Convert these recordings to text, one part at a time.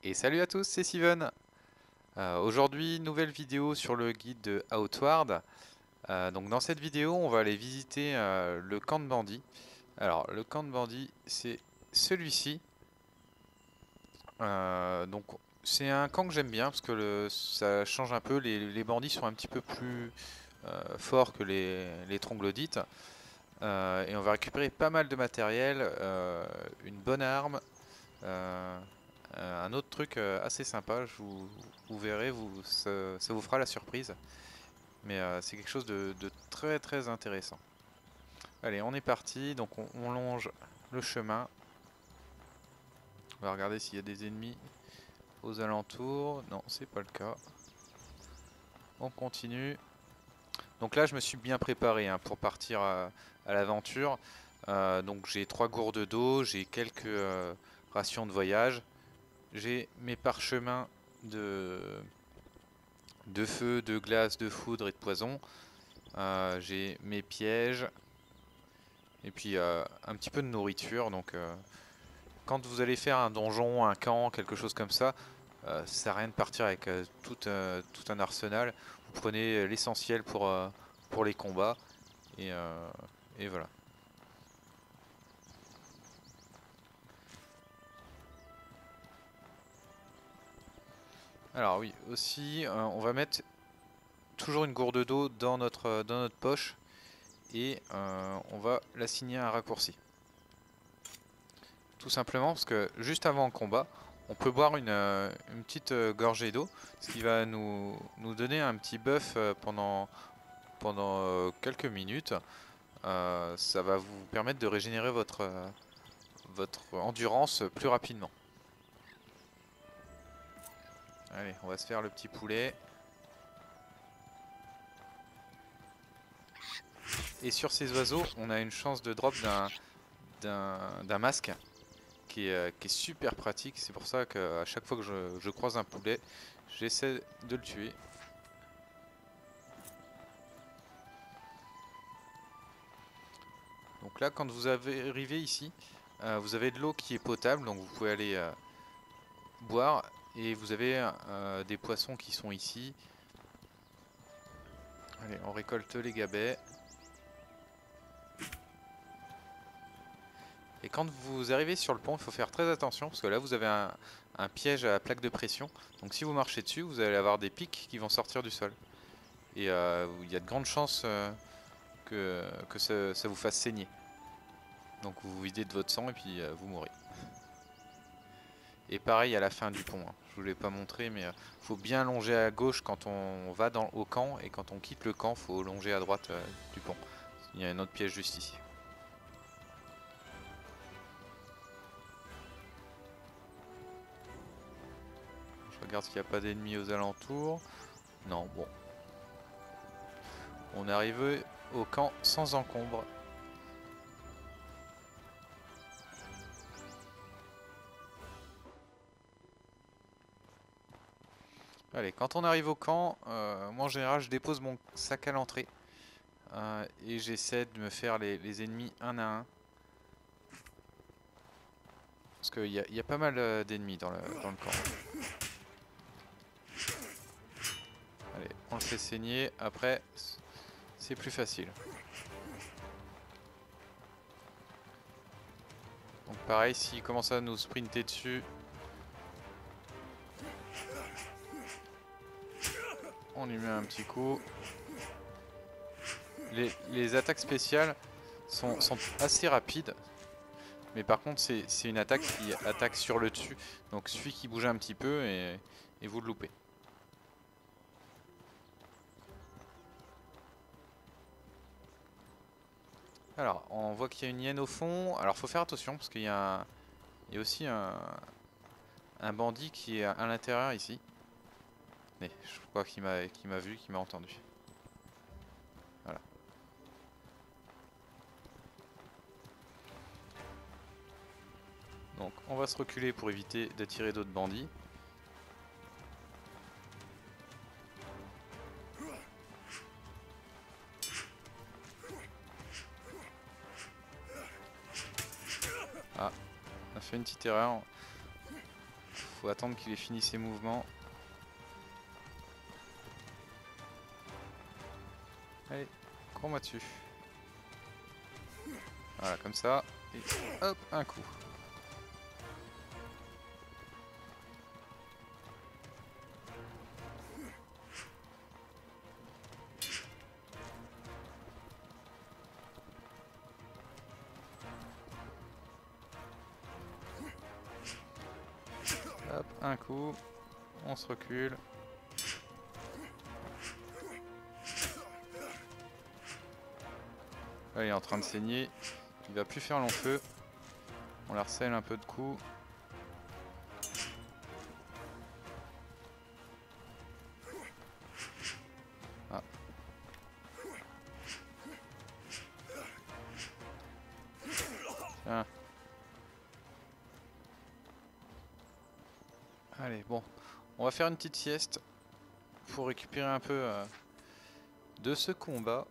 Et salut à tous, c'est Steven. Aujourd'hui, nouvelle vidéo sur le guide de Outward. Donc dans cette vidéo, on va aller visiter le camp de bandits. Alors, le camp de bandits, c'est celui-ci. Donc c'est un camp que j'aime bien parce que ça change un peu. Les bandits sont un petit peu plus forts que les troglodytes. Et on va récupérer pas mal de matériel, une bonne arme. Euh, un autre truc assez sympa, vous verrez, ça vous fera la surprise. Mais c'est quelque chose de très très intéressant. Allez, on est parti, donc on longe le chemin. On va regarder s'il y a des ennemis aux alentours. Non, c'est pas le cas. On continue. Donc là, je me suis bien préparé hein, pour partir à l'aventure. Donc j'ai 3 gourdes d'eau, j'ai quelques rations de voyage, j'ai mes parchemins de, de feu, de glace, de foudre et de poison. J'ai mes pièges et puis un petit peu de nourriture. Donc quand vous allez faire un donjon, un camp, quelque chose comme ça, ça sert à rien de partir avec tout un arsenal. Vous prenez l'essentiel pour les combats et, euh, et voilà. Alors oui, aussi on va mettre toujours une gourde d'eau dans notre poche et on va l'assigner à un raccourci. Tout simplement parce que juste avant le combat, on peut boire une petite gorgée d'eau, ce qui va nous donner un petit buff pendant quelques minutes. Ça va vous permettre de régénérer votre endurance plus rapidement. Allez, on va se faire le petit poulet. Et sur ces oiseaux, on a une chance de drop d'un masque qui est super pratique. C'est pour ça qu'à chaque fois que je croise un poulet, j'essaie de le tuer. Donc là, quand vous arrivez ici, vous avez de l'eau qui est potable, donc vous pouvez aller boire. Et vous avez des poissons qui sont ici. Allez, on récolte les gabets. Et quand vous arrivez sur le pont, il faut faire très attention parce que là vous avez un piège à plaque de pression. Donc si vous marchez dessus, vous allez avoir des pics qui vont sortir du sol. Et il y a de grandes chances que ça vous fasse saigner. Donc vous vous videz de votre sang et puis vous mourrez. Et pareil à la fin du pont, hein. Je vous l'ai pas montré, mais faut bien longer à gauche quand on va au camp, et quand on quitte le camp, faut longer à droite du pont. Il y a un autre piège juste ici. Je regarde s'il n'y a pas d'ennemis aux alentours. Non, bon. On est arrivé au camp sans encombre. Allez, quand on arrive au camp, moi en général je dépose mon sac à l'entrée. Et j'essaie de me faire les ennemis un à un. Parce qu'il y a pas mal d'ennemis dans le camp. Allez, on le fait saigner. Après, c'est plus facile. Donc pareil, s'il commence à nous sprinter dessus, on lui met un petit coup. Les attaques spéciales sont assez rapides. Mais par contre, c'est une attaque qui attaque sur le dessus. Donc il suffit qu'il bouge un petit peu et vous le loupez. Alors, on voit qu'il y a une hyène au fond. Alors, faut faire attention parce il y a aussi un bandit qui est à l'intérieur ici. Mais je crois qu'il m'a vu, qu'il m'a entendu. Voilà. Donc, on va se reculer pour éviter d'attirer d'autres bandits. Ah, on a fait une petite erreur. faut attendre qu'il ait fini ses mouvements. Allez, cours-moi dessus. Voilà, comme ça. Et hop, un coup. Hop, un coup. On se recule. Là, il est en train de saigner. Il va plus faire long feu. On la harcèle un peu de coups. Ah. Tiens. Allez, bon. On va faire une petite sieste pour récupérer un peu de ce combat.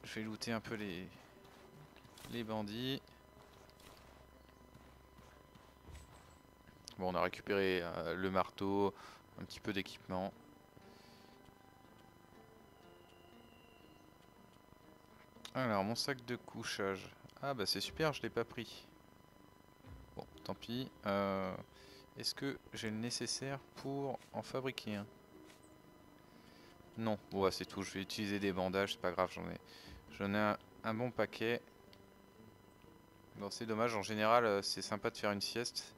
Je vais looter un peu les bandits. Bon, on a récupéré le marteau, un petit peu d'équipement. Alors, mon sac de couchage. Ah bah c'est super, je l'ai pas pris. Bon, tant pis. Est-ce que j'ai le nécessaire pour en fabriquer un? Non, bon bah, c'est tout, je vais utiliser des bandages, c'est pas grave, j'en ai un bon paquet. Bon, c'est dommage, en général c'est sympa de faire une sieste.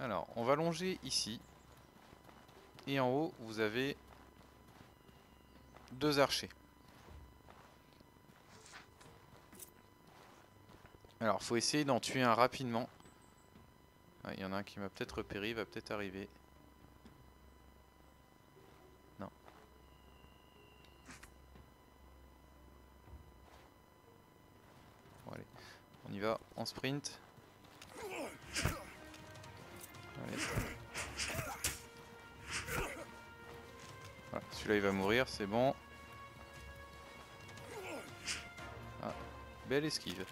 Alors, on va longer ici. Et en haut, vous avez 2 archers. Alors, faut essayer d'en tuer un rapidement. Il y en a un qui m'a peut-être repéré, il va peut-être arriver. Non. Bon, allez, on y va en sprint. Allez. Voilà, celui-là il va mourir, c'est bon. Ah, belle esquive.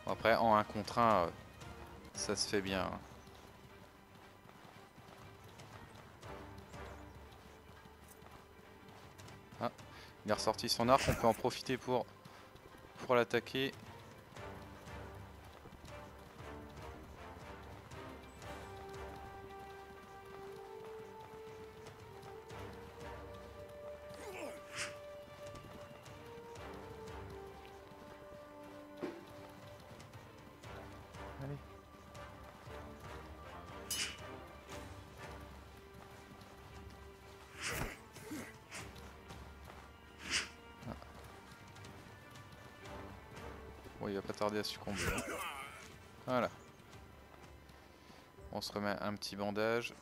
Bon, après, en 1 contre 1, ça se fait bien. Ah, il a ressorti son arc, on peut en profiter pour l'attaquer. Allez. Ah. Bon, il va pas tarder à succomber. Voilà. On se remet un petit bandage.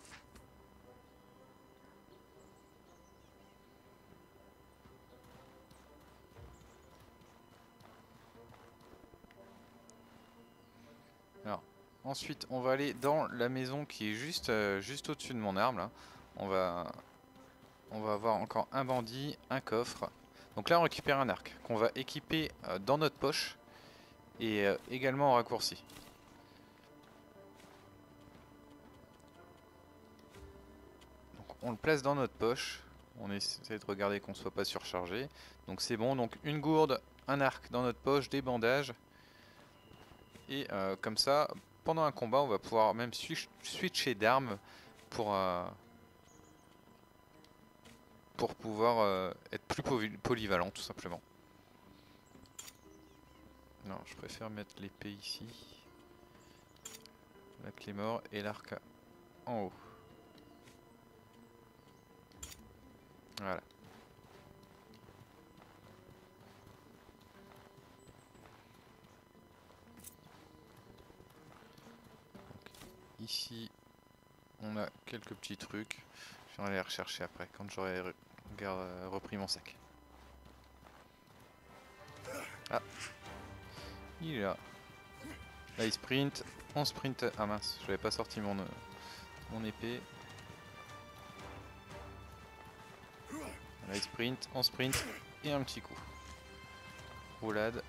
Alors, ensuite, on va aller dans la maison qui est juste au-dessus de mon arme là. On va avoir encore un bandit, un coffre. Donc là, on récupère un arc qu'on va équiper dans notre poche et également en raccourci. Donc on le place dans notre poche. On essaie de regarder qu'on ne soit pas surchargé. Donc c'est bon. Donc une gourde, un arc dans notre poche, des bandages. Et comme ça, pendant un combat, on va pouvoir même switcher d'armes pour pouvoir être plus polyvalent tout simplement. Non, je préfère mettre l'épée ici. La clé mort et l'arc en haut. Voilà. Donc, ici, on a quelques petits trucs. Je vais aller les rechercher après, quand j'aurai repris mon sac. Ah, il est là. Là, il sprint. On sprint. Ah mince, j'avais pas sorti mon épée. Là, il sprint, on sprint et un petit coup. Roulade.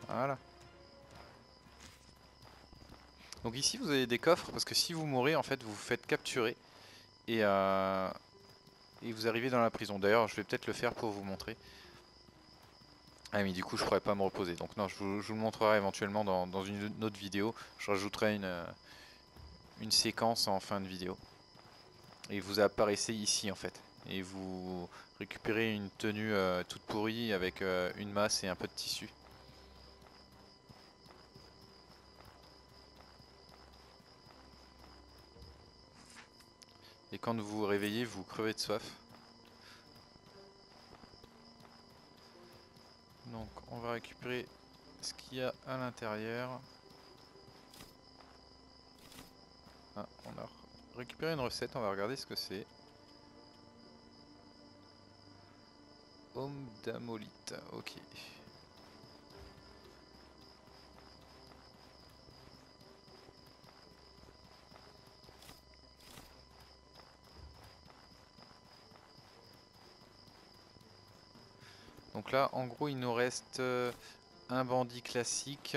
Voilà. Donc ici vous avez des coffres parce que si vous mourrez en fait vous vous faites capturer et vous arrivez dans la prison. D'ailleurs je vais peut-être le faire pour vous montrer. Ah mais du coup je pourrais pas me reposer. Donc non, je vous le montrerai éventuellement dans une autre vidéo. Je rajouterai une séquence en fin de vidéo. Et vous apparaissez ici en fait. Et vous récupérez une tenue toute pourrie avec une masse et un peu de tissu. Et quand vous vous réveillez, vous crevez de soif. Donc on va récupérer ce qu'il y a à l'intérieur. Ah, on a récupéré une recette, on va regarder ce que c'est. Homme d'amolite, ok. Donc là, en gros, il nous reste un bandit classique,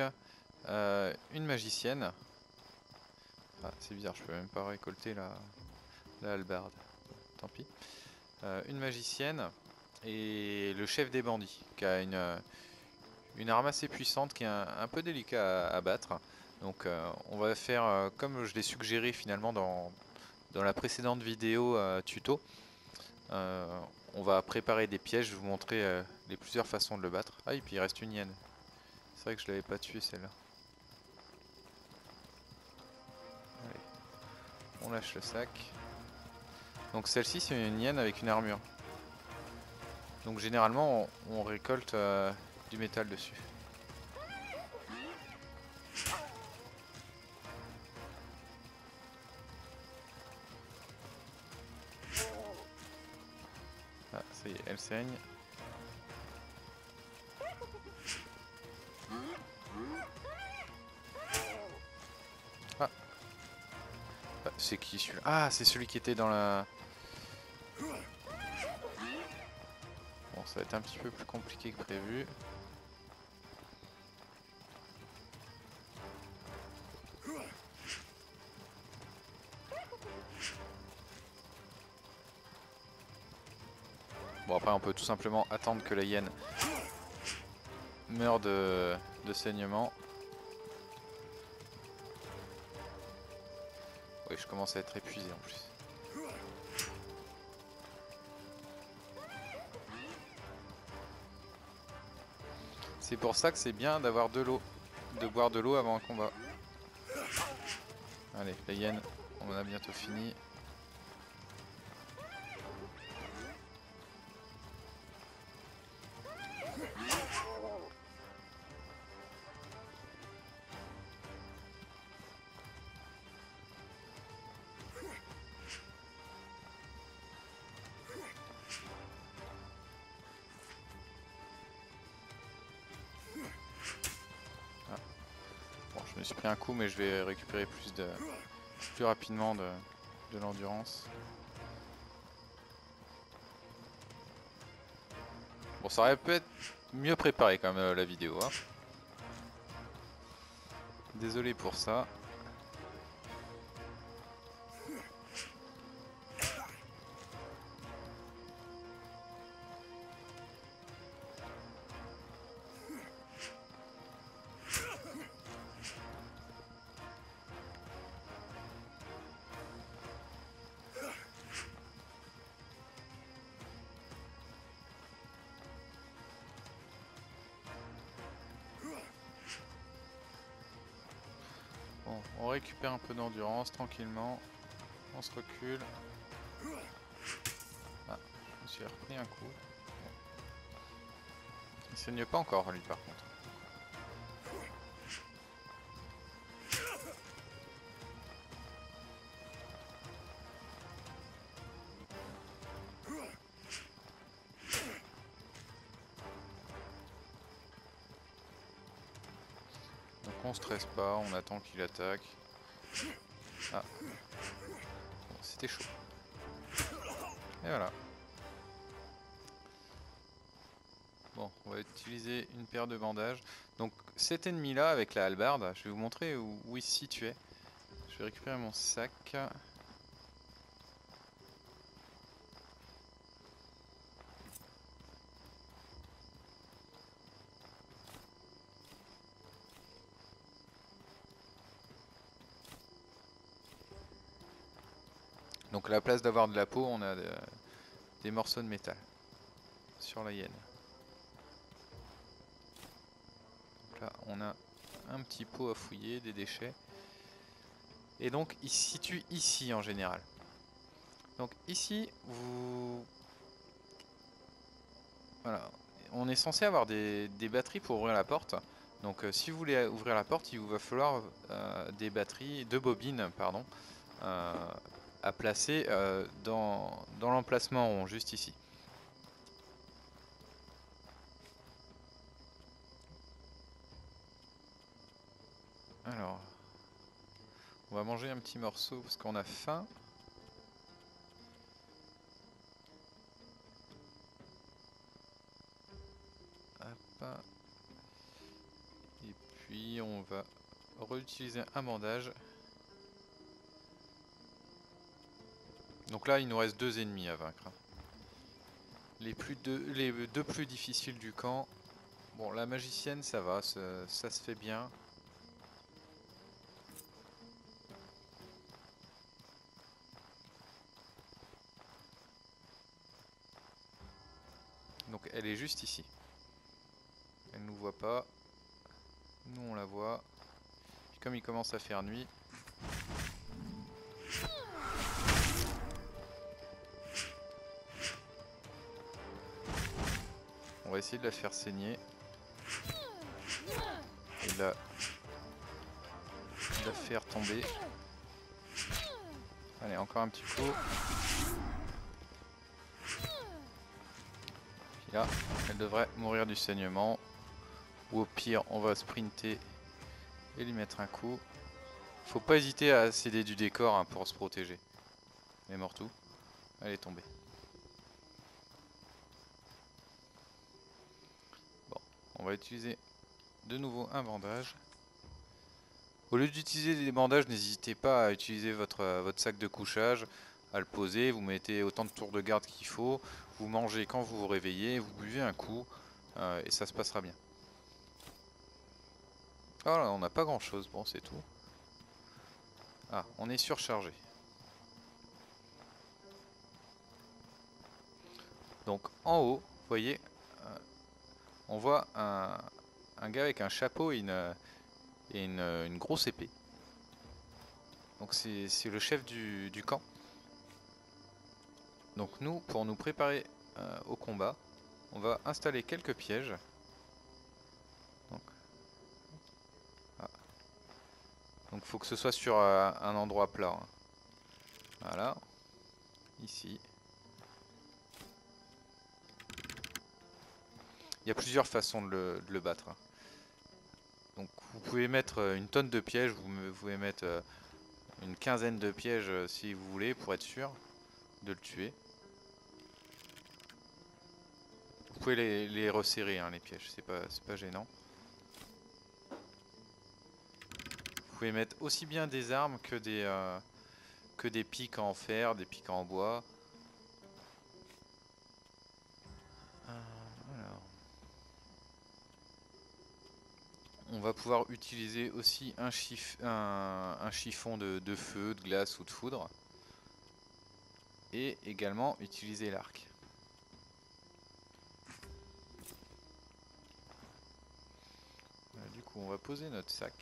une magicienne. Ah, c'est bizarre, je peux même pas récolter la hallebarde. Tant pis. Une magicienne et le chef des bandits, qui a une arme assez puissante, qui est un peu délicat à battre. Donc on va faire comme je l'ai suggéré finalement dans la précédente vidéo tuto. On va préparer des pièges, je vais vous montrer les plusieurs façons de le battre. Ah et puis il reste une hyène. C'est vrai que je l'avais pas tué celle-là. Allez, on lâche le sac. Donc celle-ci c'est une hyène avec une armure. Donc généralement on récolte du métal dessus. Ah ça y est, elle saigne. Ah, c'est qui celui-là? Ah, c'est celui qui était dans la... Bon, ça va être un petit peu plus compliqué que prévu. Bon, après on peut tout simplement attendre que la hyène meure de saignement. Oui, je commence à être épuisé en plus. C'est pour ça que c'est bien d'avoir de l'eau, de boire de l'eau avant un combat. Allez, la hyène, on en a bientôt fini. Je me suis pris un coup, mais je vais récupérer plus rapidement de l'endurance. Bon, ça aurait pu être mieux préparé quand même la vidéo. Hein. Désolé pour ça. Bon, on récupère un peu d'endurance tranquillement. On se recule. Ah, je me suis repris un coup. Bon. Il saigne pas encore lui par contre. on stresse pas, on attend qu'il attaque. Ah, bon, c'était chaud. Et voilà. Bon, on va utiliser une paire de bandages. Donc cet ennemi là avec la hallebarde, je vais vous montrer où il se situait. Je vais récupérer mon sac. Donc à la place d'avoir de la peau, on a des morceaux de métal sur la hyène. Donc là, on a un petit pot à fouiller, des déchets. Et donc il se situe ici en général. Donc ici, voilà, on est censé avoir des batteries pour ouvrir la porte. Donc si vous voulez ouvrir la porte, il vous va falloir des batteries, deux bobines, pardon, à placer dans l'emplacement rond, juste ici. Alors, on va manger un petit morceau parce qu'on a faim. Hop. Et puis on va réutiliser un bandage. Donc là, il nous reste 2 ennemis à vaincre. Les deux plus difficiles du camp. Bon, la magicienne, ça va, ça se fait bien. Donc elle est juste ici. Elle nous voit pas. Nous on la voit. Puis comme il commence à faire nuit. On va essayer de la faire saigner. Et de la faire tomber. Allez, encore un petit coup. Puis là, elle devrait mourir du saignement. Ou au pire, on va sprinter et lui mettre un coup. Faut pas hésiter à céder du décor hein, pour se protéger. Elle est morte où? Elle est tombée. Bon, on va utiliser de nouveau un bandage. Au lieu d'utiliser des bandages, n'hésitez pas à utiliser votre sac de couchage, à le poser, vous mettez autant de tours de garde qu'il faut, vous mangez quand vous vous réveillez, vous buvez un coup, et ça se passera bien. Voilà, on n'a pas grand chose, bon c'est tout. Ah, on est surchargé. Donc en haut, vous voyez, on voit un gars avec un chapeau et une grosse épée. Donc c'est le chef du camp. Donc nous, pour nous préparer au combat, on va installer quelques pièges. Donc il faut que ce soit sur un endroit plat. Hein. Voilà, ici. Il y a plusieurs façons de le battre. Donc vous pouvez mettre une tonne de pièges, vous pouvez mettre une quinzaine de pièges si vous voulez pour être sûr de le tuer. Vous pouvez les resserrer hein, les pièges, c'est pas gênant. Vous pouvez mettre aussi bien des armes que des pics en fer, des pics en bois. Alors. On va pouvoir utiliser aussi un chiffon de feu, de glace ou de foudre. Et également utiliser l'arc. Du coup on va poser notre sac.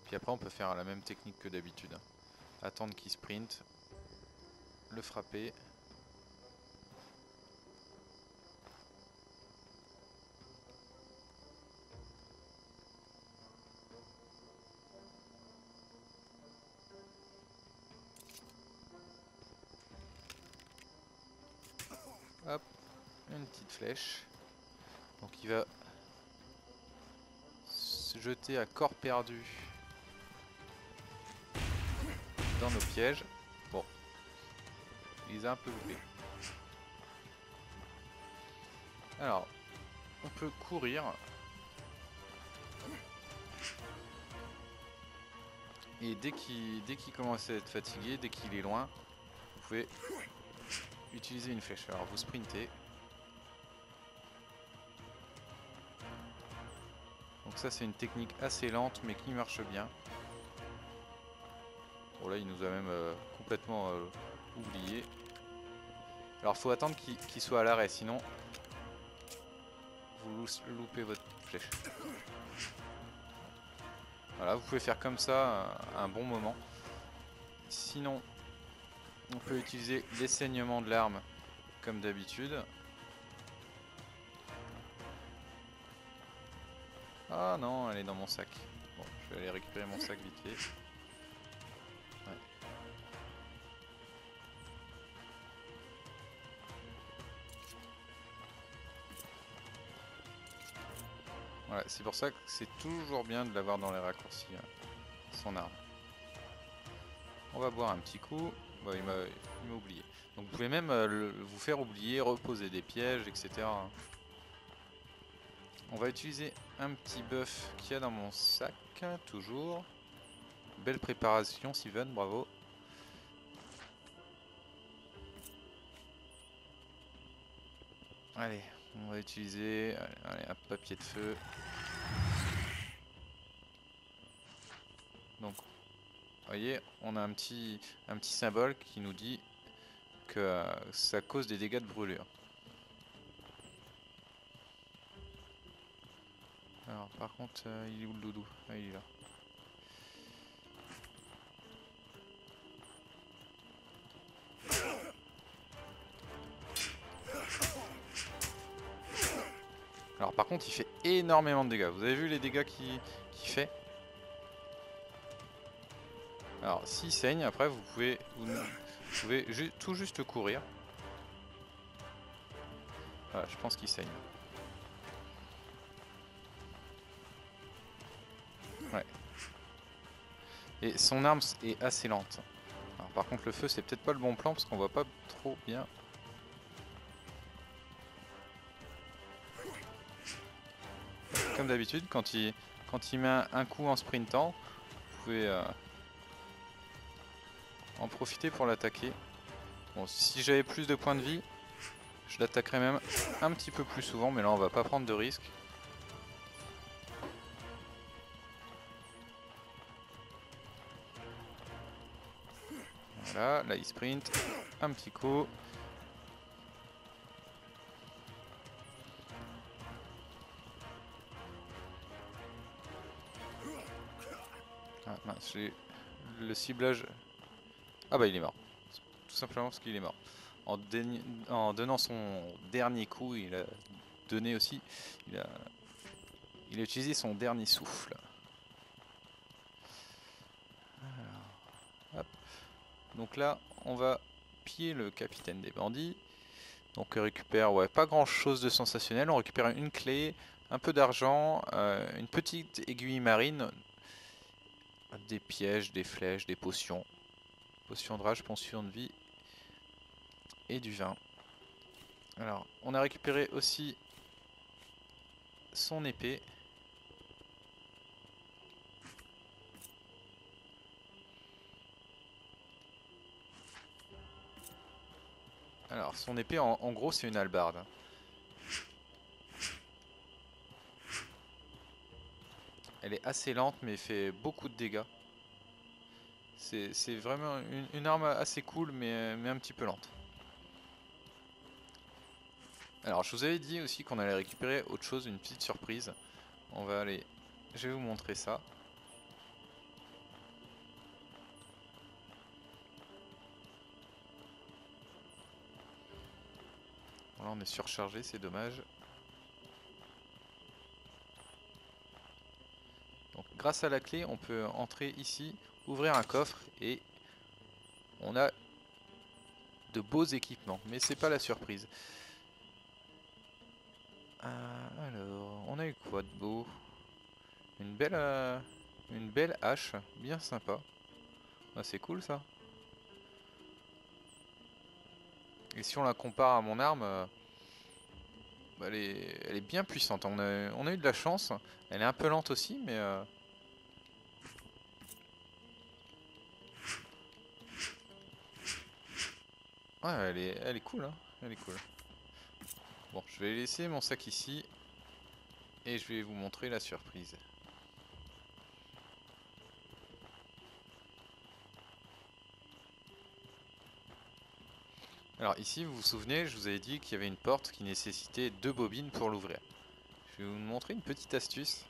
Puis après on peut faire la même technique que d'habitude. Attendre qu'il sprint, le frapper. Hop. une petite flèche. Donc il va se jeter à corps perdu dans nos pièges. Bon, il les a un peu loupés. Alors, on peut courir. Et dès qu'il commence à être fatigué, dès qu'il est loin, vous pouvez utiliser une flèche. Alors vous sprintez. Donc ça c'est une technique assez lente mais qui marche bien. Bon là il nous a même complètement oublié. Alors faut attendre qu'il soit à l'arrêt, sinon vous loupez votre flèche. Voilà, vous pouvez faire comme ça un bon moment. Sinon, on peut utiliser les saignements de l'arme comme d'habitude. Ah non, elle est dans mon sac. Bon, je vais aller récupérer mon sac vite fait. Ouais. Voilà, c'est pour ça que c'est toujours bien de l'avoir dans les raccourcis, son arme. On va boire un petit coup. Bon, il m'a oublié. Donc vous pouvez même vous faire oublier, reposer des pièges, etc. On va utiliser un petit buff qu'il y a dans mon sac, toujours. Belle préparation, Steven, bravo. Allez, on va utiliser un papier de feu. Donc, vous voyez, on a un petit symbole qui nous dit que ça cause des dégâts de brûlure. Alors, par contre, il est où le doudou? Ah, il est là. Alors par contre il fait énormément de dégâts. Vous avez vu les dégâts qu'il fait? Alors s'il saigne, après vous pouvez tout juste courir. Voilà, je pense qu'il saigne. Ouais. Et son arme est assez lente. Alors, par contre le feu c'est peut-être pas le bon plan parce qu'on voit pas trop bien. Comme d'habitude, quand il met un coup en sprintant, vous pouvez en profiter pour l'attaquer. Bon, si j'avais plus de points de vie, je l'attaquerais même un petit peu plus souvent, mais là on va pas prendre de risques. Voilà, là il sprint, un petit coup. Ah mince, le ciblage... Ah bah il est mort. Tout simplement parce qu'il est mort. En donnant son dernier coup, il a donné aussi... Il a utilisé son dernier souffle. Alors, hop. Donc là, on va piller le capitaine des bandits. Donc on récupère pas grand chose de sensationnel. On récupère une clé, un peu d'argent, une petite aiguille marine, des pièges, des flèches, des potions. Potion de rage, potion de vie et du vin. Alors, on a récupéré aussi son épée. Alors, son épée, en gros, c'est une hallebarde. Elle est assez lente, mais fait beaucoup de dégâts. C'est vraiment une arme assez cool, mais un petit peu lente. Alors, je vous avais dit aussi qu'on allait récupérer autre chose, une petite surprise. On va aller... Je vais vous montrer ça. Là, on est surchargé, c'est dommage. Donc, grâce à la clé, on peut entrer ici, ouvrir un coffre et on a de beaux équipements. Mais c'est pas la surprise. Alors, on a eu quoi de beau? Une belle hache, bien sympa. Ah, c'est cool ça. Et si on la compare à mon arme, bah, elle est bien puissante. On a eu de la chance. Elle est un peu lente aussi, mais... ouais, elle est cool, hein. Elle est cool. Bon, je vais laisser mon sac ici. Et je vais vous montrer la surprise. Alors ici, vous vous souvenez, je vous avais dit qu'il y avait une porte qui nécessitait 2 bobines pour l'ouvrir. Je vais vous montrer une petite astuce.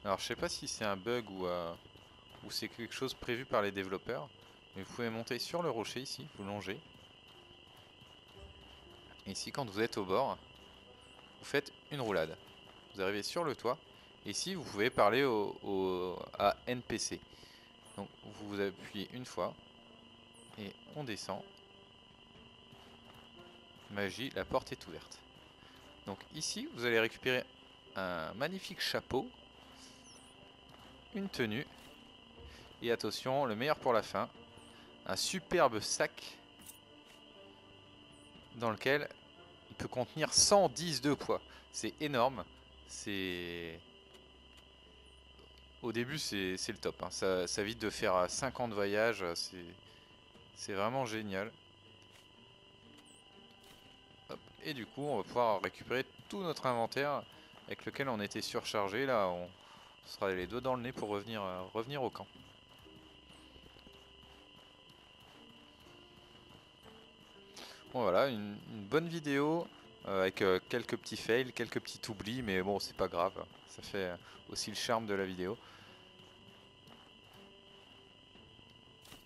Alors je sais pas si c'est un bug ou c'est quelque chose prévu par les développeurs. Mais vous pouvez monter sur le rocher ici, vous longez. Et ici, quand vous êtes au bord, vous faites une roulade. Vous arrivez sur le toit. Et ici, vous pouvez parler à NPC. Donc vous appuyez une fois. Et on descend. Magie, la porte est ouverte. Donc ici, vous allez récupérer un magnifique chapeau, une tenue, et attention, le meilleur pour la fin, un superbe sac dans lequel il peut contenir 110 de poids. C'est énorme. C'est... Au début, c'est le top. Hein. Ça évite de faire 5 ans de voyage. C'est vraiment génial. Hop. Et du coup, on va pouvoir récupérer tout notre inventaire avec lequel on était surchargé. Là, on sera les doigts dans le nez pour revenir au camp. Bon, voilà, une bonne vidéo avec quelques petits fails, quelques petits oublis, mais bon, c'est pas grave. Ça fait aussi le charme de la vidéo.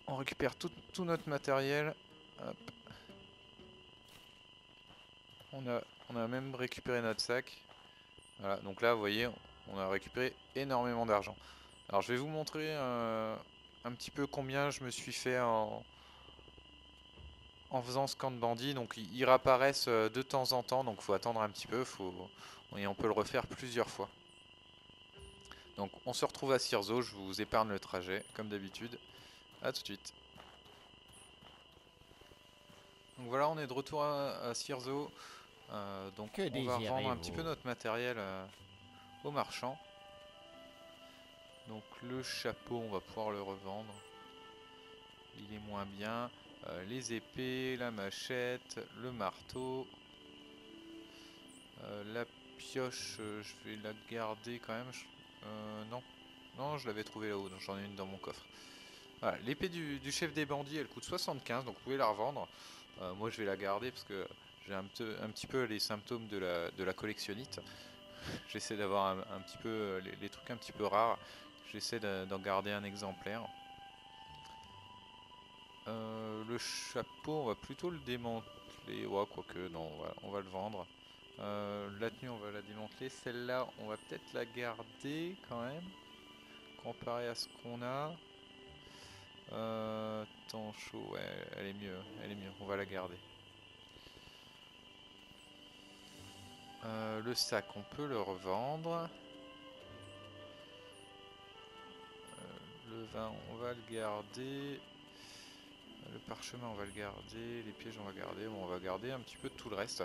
On récupère tout notre matériel. Hop. On a même récupéré notre sac. Voilà, donc là, vous voyez, on a récupéré énormément d'argent. Alors, je vais vous montrer un petit peu combien je me suis fait en faisant ce camp de bandits. Donc, ils réapparaissent de temps en temps, donc il faut attendre un petit peu. Et on peut le refaire plusieurs fois. Donc, on se retrouve à Cyrzo. Je vous épargne le trajet, comme d'habitude. A tout de suite. Donc voilà, on est de retour à Cyrzo. Donc on va revendre un petit peu notre matériel aux marchands. Donc le chapeau, on va pouvoir le revendre. Il est moins bien. Les épées, la machette, le marteau. La pioche, je vais la garder quand même. Non. Non, je l'avais trouvé là-haut, donc j'en ai une dans mon coffre. Voilà, l'épée du chef des bandits, elle coûte 75, donc vous pouvez la revendre. Moi je vais la garder parce que j'ai un petit peu les symptômes de la collectionnite. J'essaie d'avoir un petit peu les trucs un petit peu rares. J'essaie d'en garder un exemplaire. Le chapeau, on va plutôt le démanteler. Ouais, quoique, non, on va le vendre. La tenue, on va la démanteler. Celle-là, on va peut-être la garder quand même. Comparé à ce qu'on a. Temps chaud, ouais, elle est mieux. Elle est mieux, on va la garder. Le sac, on peut le revendre. Le vin, on va le garder. Le parchemin, on va le garder. Les pièges, on va garder. Bon, on va garder un petit peu de tout le reste.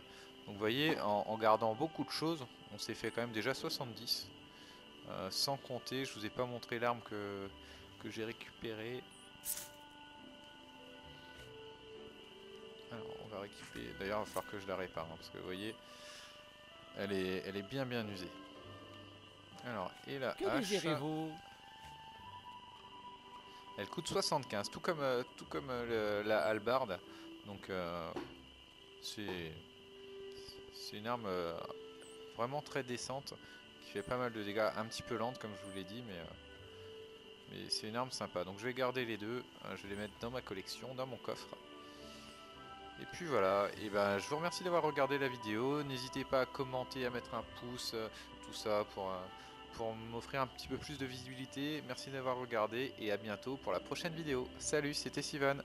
Donc, vous voyez, en gardant beaucoup de choses, on s'est fait quand même déjà 70. Sans compter, je vous ai pas montré l'arme que j'ai récupérée. Alors, on va récupérer. D'ailleurs, il va falloir que je la répare. Hein, parce que vous voyez, elle est bien usée. Alors, et la Que hache, désirez-vous? elle coûte 75, tout comme la hallebarde. Donc c'est une arme vraiment très décente, qui fait pas mal de dégâts, un petit peu lente comme je vous l'ai dit, mais c'est une arme sympa. Donc je vais garder les deux, je vais les mettre dans ma collection, dans mon coffre. Et puis voilà, et ben je vous remercie d'avoir regardé la vidéo, n'hésitez pas à commenter, à mettre un pouce, tout ça pour m'offrir un petit peu plus de visibilité. Merci d'avoir regardé et à bientôt pour la prochaine vidéo. Salut, c'était Sivan.